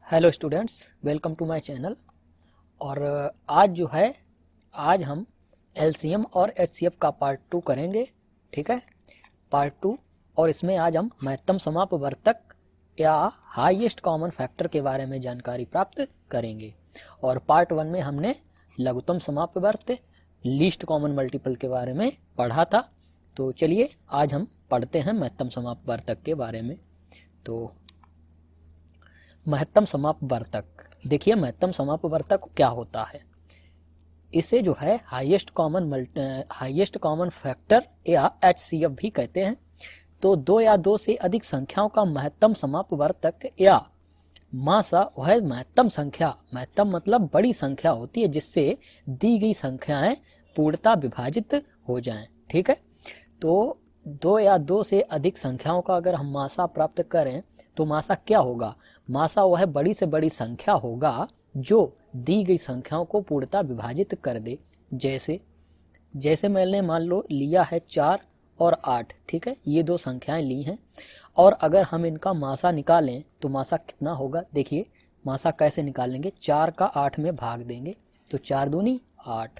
Hello students, welcome to my channel. और आज हम एलसीएम और एचसीएफ का पार्ट 2 करेंगे। ठीक है, पार्ट 2। और इसमें आज हम महत्तम समापवर्तक या हाईएस्ट कॉमन फैक्टर के बारे में जानकारी प्राप्त करेंगे। और पार्ट 1 में हमने लघुत्तम समापवर्त लीस्ट कॉमन मल्टीपल के बारे में पढ़ा था। तो चलिए आज हम पढ़ते हैं महत्तम समापवर्तक के बारे में। तो महत्तम समापवर्तक, देखिए महत्तम समापवर्तक क्या होता है। इसे जो है हाईएस्ट कॉमन फैक्टर या एचसीएफ भी कहते हैं। तो दो या दो से अधिक संख्याओं का महत्तम समापवर्तक या मासा वह महत्तम संख्या, महत्तम मतलब बड़ी संख्या होती है जिससे दी गई संख्याएं पूर्णतः विभाजित हो जाएं। ठीक है, तो दो या दो से अधिक संख्याओं का अगर हम मासा प्राप्त करें तो मासा क्या होगा? मासा वह बड़ी से बड़ी संख्या होगा जो दी गई संख्याओं को पूर्णतः विभाजित कर दे। जैसे मैंने मान लो लिया है 4 और 8। ठीक है, ये दो संख्याएं ली हैं और अगर हम इनका मासा निकालें तो मासा कितना होगा? देखिए मासा कैसे निकालेंगे, 4 का 8 में भाग देंगे तो 4 दूनी 8।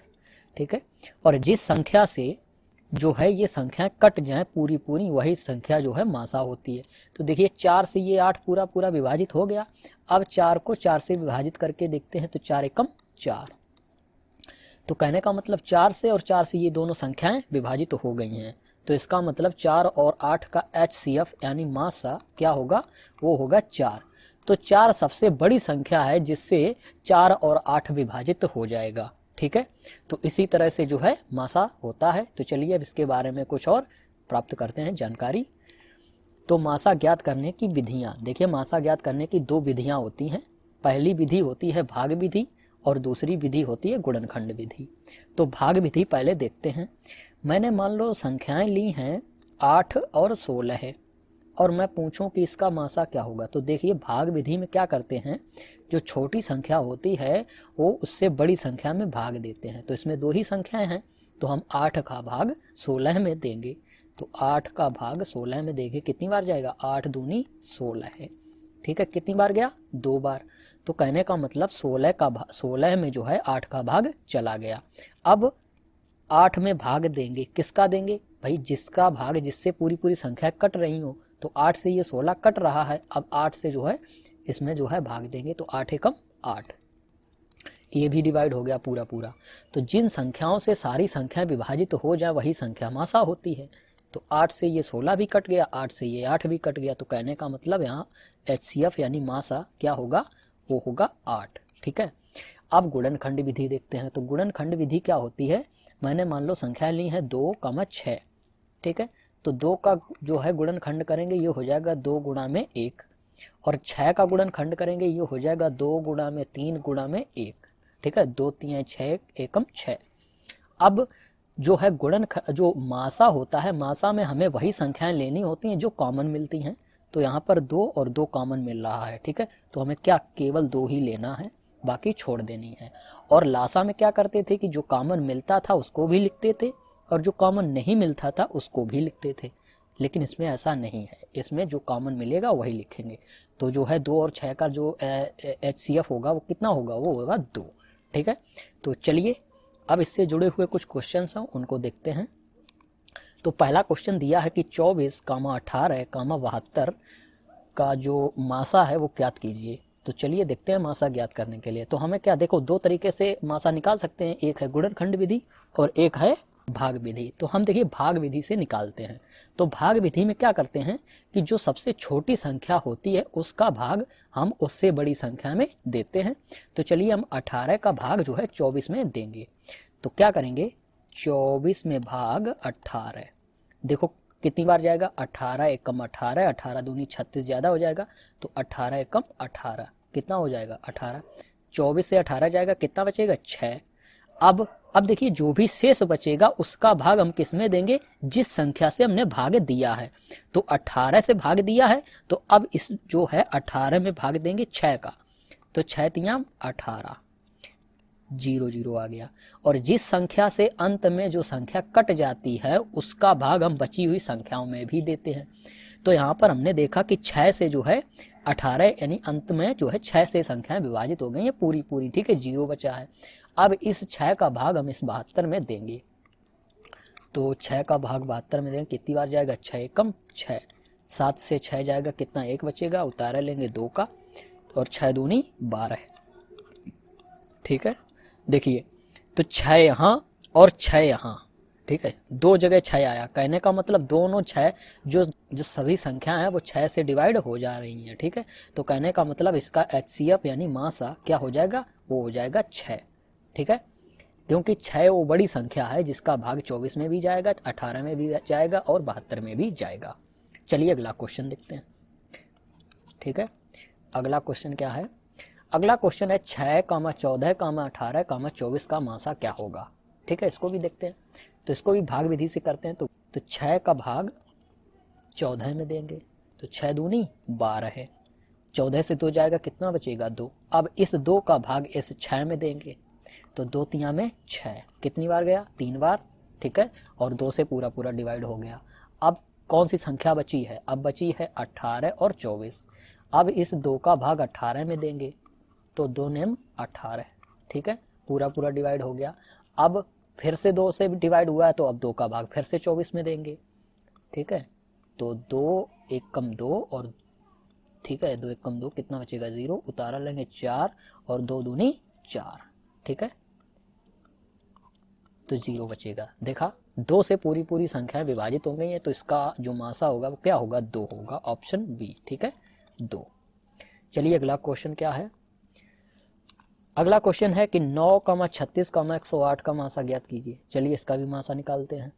ठीक है, और जिस संख्या से जो है ये संख्या कट जाए पूरी पूरी, वही संख्या जो है मासा होती है। तो देखिए 4 से ये 8 पूरा पूरा विभाजित हो गया। अब 4 को 4 से विभाजित करके देखते हैं तो 4 एकम 4। तो कहने का मतलब 4 से और 4 से ये दोनों संख्याएं विभाजित हो गई हैं। तो इसका मतलब 4 और 8 का एचसीएफ यानी मासा क्या होगा? वो होगा 4। तो 4 सबसे बड़ी संख्या है जिससे 4 और 8 विभाजित हो जाएगा। ठीक है, तो इसी तरह से जो है मासा होता है। तो चलिए अब इसके बारे में कुछ और प्राप्त करते हैं जानकारी। तो मासा ज्ञात करने की विधियां, देखिए मासा ज्ञात करने की दो विधियां होती हैं। पहली विधि होती है भाग विधि और दूसरी विधि होती है गुणनखंड विधि। तो भाग विधि पहले देखते हैं। मैंने मान लो संख्याएं ली हैं 8 और 16 है और मैं पूछूं कि इसका मासा क्या होगा। तो देखिए भाग विधि में क्या करते हैं, जो छोटी संख्या होती है वो उससे बड़ी संख्या में भाग देते हैं। तो इसमें दो ही संख्याएं हैं तो हम 8 का भाग 16 में देंगे। तो 8 का भाग 16 में देंगे, कितनी बार जाएगा? 8 दूनी 16 है। ठीक है, कितनी बार गया? 2 बार। तो कहने का मतलब 16 में जो है 8 का भाग चला गया। अब 8 में भाग देंगे, किसका देंगे भाई? जिसका भाग जिससे पूरी पूरी संख्या कट रही हो। तो 8 से ये 16 कट रहा है, अब 8 से जो है इसमें जो है भाग देंगे तो 8 एकम 8, ये भी डिवाइड हो गया पूरा पूरा। तो जिन संख्याओं से सारी संख्याएं विभाजित हो जाए वही संख्या मासा होती है। तो 8 से ये 16 भी कट गया, 8 से ये 8 भी कट गया। तो कहने का मतलब यहाँ एचसीएफ यानी मासा क्या होगा? वो होगा 8। ठीक है, अब गुणनखंड विधि देखते हैं। तो गुणनखंड विधि क्या होती है? मैंने मान लो संख्या ली है 2, 6। ठीक है, तो 2 का जो है गुणनखंड करेंगे ये हो जाएगा 2 गुणा में 1, और 6 का गुणनखंड करेंगे ये हो जाएगा 2 गुणा में 3 गुणा में 1। ठीक है, 2 3 6 एकम 6। अब जो है जो मासा होता है, मासा में हमें वही संख्याएं लेनी होती हैं जो कॉमन मिलती हैं। तो यहाँ पर 2 और 2 कॉमन मिल रहा है। ठीक है, तो हमें क्या केवल 2 ही लेना है, बाकी छोड़ देनी है। और लासा में क्या करते थे कि जो कॉमन मिलता था उसको भी लिखते थे और जो कॉमन नहीं मिलता था उसको भी लिखते थे। लेकिन इसमें ऐसा नहीं है, इसमें जो कॉमन मिलेगा वही लिखेंगे। तो जो है 2 और 6 का जो एचसीएफ होगा वो कितना होगा? वो होगा 2। ठीक है, तो चलिए अब इससे जुड़े हुए कुछ क्वेश्चंस हैं उनको देखते हैं। तो पहला क्वेश्चन दिया है कि 24, 18, 72 का जो मासा है वो ज्ञात कीजिए। तो चलिए देखते हैं मासा ज्ञात करने के लिए। तो हमें क्या, देखो दो तरीके से मासा निकाल सकते हैं, एक है गुणनखंड विधि और एक है भाग विधि। तो हम देखिए भाग विधि से निकालते हैं। तो भाग विधि में क्या करते हैं कि जो सबसे छोटी संख्या होती है उसका भाग हम उससे बड़ी संख्या में देते हैं। तो चलिए हम 18 का भाग जो है 24 में देंगे। तो क्या करेंगे? 24 में भाग 18, देखो कितनी बार जाएगा? 18 एकम 18, 18 दूनी 36 ज़्यादा हो जाएगा। तो 18 एकम 18 कितना हो जाएगा? 18। 24 से 18 जाएगा, कितना बचेगा? 6। अब देखिए जो भी शेष बचेगा उसका भाग हम किस में देंगे? जिस संख्या से हमने भाग दिया है। तो 18 से भाग दिया है तो अब इस जो है 18 में भाग देंगे 6 का। तो 6 तियां 18, 0 0 आ गया। और जिस संख्या से अंत में जो संख्या कट जाती है उसका भाग हम बची हुई संख्याओं में भी देते हैं। तो यहाँ पर हमने देखा कि 6 से जो है 18 यानी अंत में जो है 6 से संख्याएं विभाजित हो गई है पूरी पूरी, ठीक है, 0 बचा है। अब इस 6 का भाग हम इस 72 में देंगे, तो 6 का भाग 72 में देंगे, कितनी बार जाएगा, 6 एकम 6, 7 से 6 जाएगा, कितना, 1 बचेगा, उतारा लेंगे 2 का, और 6 दूनी 12 है, ठीक है। देखिए तो 6 यहाँ और 6 यहाँ, ठीक है, 2 जगह 6 आया, कहने का मतलब दोनों 6 जो सभी संख्या है वो 6 से डिवाइड हो जा रही हैं, ठीक है। तो कहने का मतलब इसका HCF यानी मासा क्या हो जाएगा, वो हो जाएगा 6, ठीक है, क्योंकि 6 वो बड़ी संख्या है जिसका भाग 24 में भी जाएगा, 18 में भी जाएगा और 72 में भी जाएगा। चलिए अगला क्वेश्चन देखते हैं, ठीक है। अगला क्वेश्चन क्या है, अगला क्वेश्चन है 6, 14, 18, 24 का मासा क्या होगा, ठीक है। इसको भी देखते हैं, तो इसको भी भाग विधि से करते हैं। तो 6 का भाग 14 में देंगे, तो 6 दूनी 12 है, 14 से 2 जाएगा, कितना बचेगा, 2। अब इस 2 का भाग इस 6 में देंगे, तो 2 तिया में 6, कितनी बार गया, 3 बार, ठीक है, और 2 से पूरा पूरा डिवाइड हो गया। अब कौन सी संख्या बची है, अब बची है 18 और 24। अब इस 2 का भाग 18 में देंगे, तो 2 नेम 18, ठीक है, पूरा पूरा डिवाइड हो गया। अब फिर से 2 से डिवाइड हुआ है, तो अब 2 का भाग फिर से 24 में देंगे, ठीक है, तो 2 एकम 2 और, ठीक है, 2 एकम 2, कितना बचेगा, 0, उतारा लेंगे 4 और 2 दूनी 4, ठीक है, तो 0 बचेगा। देखा 2 से पूरी पूरी संख्याएं विभाजित हो गई हैं, तो इसका जो मासा होगा वो क्या होगा, 2 होगा, ऑप्शन बी, ठीक है, 2। चलिए अगला क्वेश्चन क्या है, अगला क्वेश्चन है कि 9, 36, 108 का मासा ज्ञात कीजिए। चलिए इसका भी मासा निकालते हैं।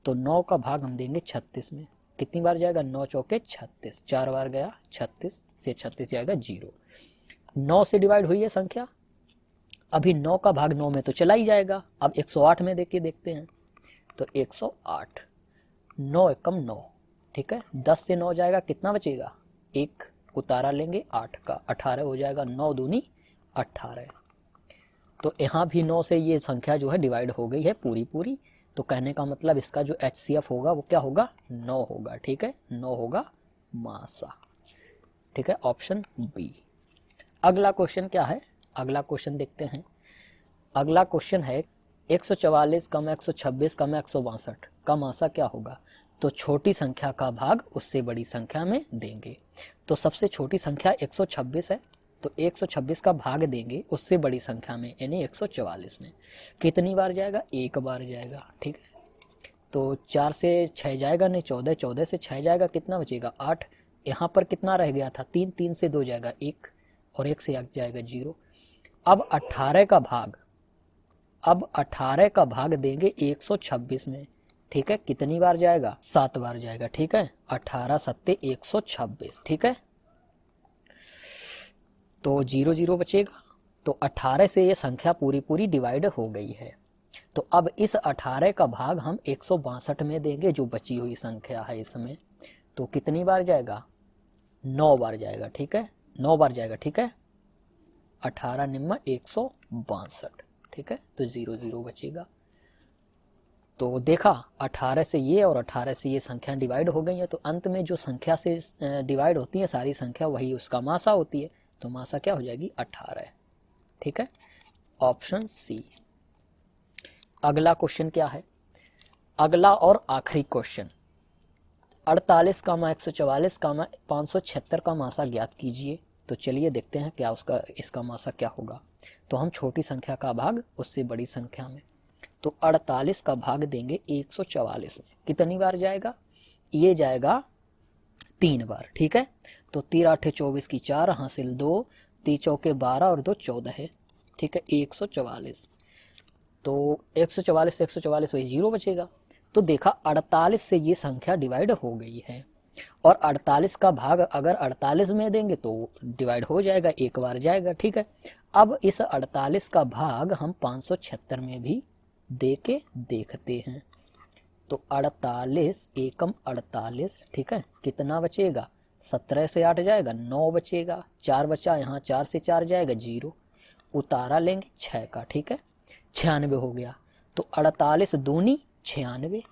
तो 9 का भाग हम देंगे 36 में, कितनी बार जाएगा, 9 चौके 36, 4 बार गया, 36 से 36 जाएगा 0। 9 से डिवाइड हुई है संख्या, अभी 9 का भाग 9 में तो चला ही जाएगा, अब 108 में देख के देखते हैं, तो 108, 9 एकम 9, ठीक है, 10 से 9 जाएगा, कितना बचेगा, 1, उतारा लेंगे 8 का, 18 हो जाएगा, 9 दूनी 18। तो यहाँ भी 9 से ये संख्या जो है डिवाइड हो गई है पूरी पूरी, तो कहने का मतलब इसका जो HCF होगा वो क्या होगा, 9 होगा, ठीक है, 9 होगा मासा, ठीक है, ऑप्शन बी। अगला क्वेश्चन क्या है, अगला क्वेश्चन देखते हैं। अगला क्वेश्चन है 144, 126, 162 का मासा क्या होगा। तो छोटी संख्या का भाग उससे बड़ी संख्या में देंगे, तो सबसे छोटी संख्या 126 है, तो 126 का भाग देंगे उससे बड़ी संख्या में यानी 144 में, कितनी बार जाएगा, 1 बार जाएगा, ठीक है, तो 4 से 6 जाएगा, नहीं 14, 14 से 6 जाएगा, कितना बचेगा, 8, यहाँ पर कितना रह गया था, 3, 3 से 2 जाएगा 1, और 1 से 1 जाएगा 0। अब 18 का भाग, अब 18 का भाग देंगे 126 में, ठीक है, कितनी बार जाएगा, 7 बार जाएगा, ठीक है, 18 सत्ते 126, ठीक है, तो 0 0 बचेगा। तो 18 से ये संख्या पूरी पूरी डिवाइड हो गई है, तो अब इस 18 का भाग हम 162 में देंगे जो बची हुई संख्या है इसमें, तो कितनी बार जाएगा, 9 बार जाएगा, ठीक है, 9 बार जाएगा, ठीक है, 18 निम्न 162, ठीक है, तो 0 0 बचेगा। तो देखा 18 से ये और 18 से ये संख्या डिवाइड हो गई है, तो अंत में जो संख्या से डिवाइड होती है सारी संख्या वही उसका मासा होती है, तो मासा क्या हो जाएगी, 18, ठीक है, ऑप्शन सी। अगला क्वेश्चन क्या है, अगला और आखिरी क्वेश्चन 48, 144, 576 का मासा ज्ञात कीजिए। तो चलिए देखते हैं क्या इसका मासा क्या होगा। तो हम छोटी संख्या का भाग उससे बड़ी संख्या में, तो 48 का भाग देंगे 144 में, कितनी बार जाएगा, ये जाएगा 3 बार, ठीक है, तो 3 8 24 की 4 हासिल 2, 3 चौके 12 और 2 14 है, ठीक है, 144, तो 144 से 144 वही 0 बचेगा। तो देखा 48 से ये संख्या डिवाइड हो गई है, और 48 का भाग अगर 48 में देंगे तो डिवाइड हो जाएगा, 1 बार जाएगा, ठीक है। अब इस 48 का भाग हम 576 में भी दे के देखते हैं, तो 48 एकम 48, ठीक है, कितना बचेगा, 17 से 8 जाएगा, 9 बचेगा, 4 बचा, यहाँ 4 से 4 जाएगा 0, उतारा लेंगे 6 का, ठीक है, 96 हो गया। तो 48 दूनी 96,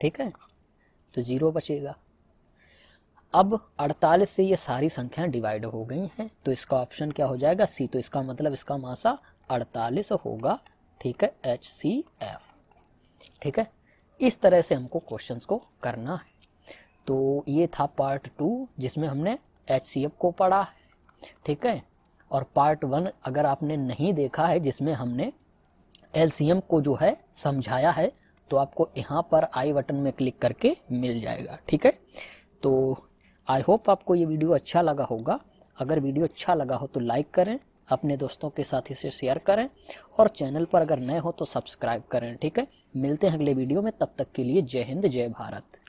ठीक है, तो 0 बचेगा। अब 48 से ये सारी संख्याएं डिवाइड हो गई हैं, तो इसका ऑप्शन क्या हो जाएगा? सी। तो इसका मतलब इसका मासा 48 होगा। ठीक है, HCF। ठीक है, इस तरह से हमको क्वेश्चंस को करना है। तो ये था पार्ट 2 जिसमें हमने HCF को पढ़ा है। ठीक है, और पार्ट 1 अगर आपने नहीं देखा है जिसमें हमने LCM को जो है समझाया है, तो आपको यहाँ पर आई बटन में क्लिक करके मिल जाएगा। ठीक है, तो आई होप आपको ये वीडियो अच्छा लगा होगा। अगर वीडियो अच्छा लगा हो तो लाइक करें, अपने दोस्तों के साथ इसे शेयर करें, और चैनल पर अगर नए हो तो सब्सक्राइब करें। ठीक है, मिलते हैं अगले वीडियो में, तब तक के लिए जय हिंद जय भारत।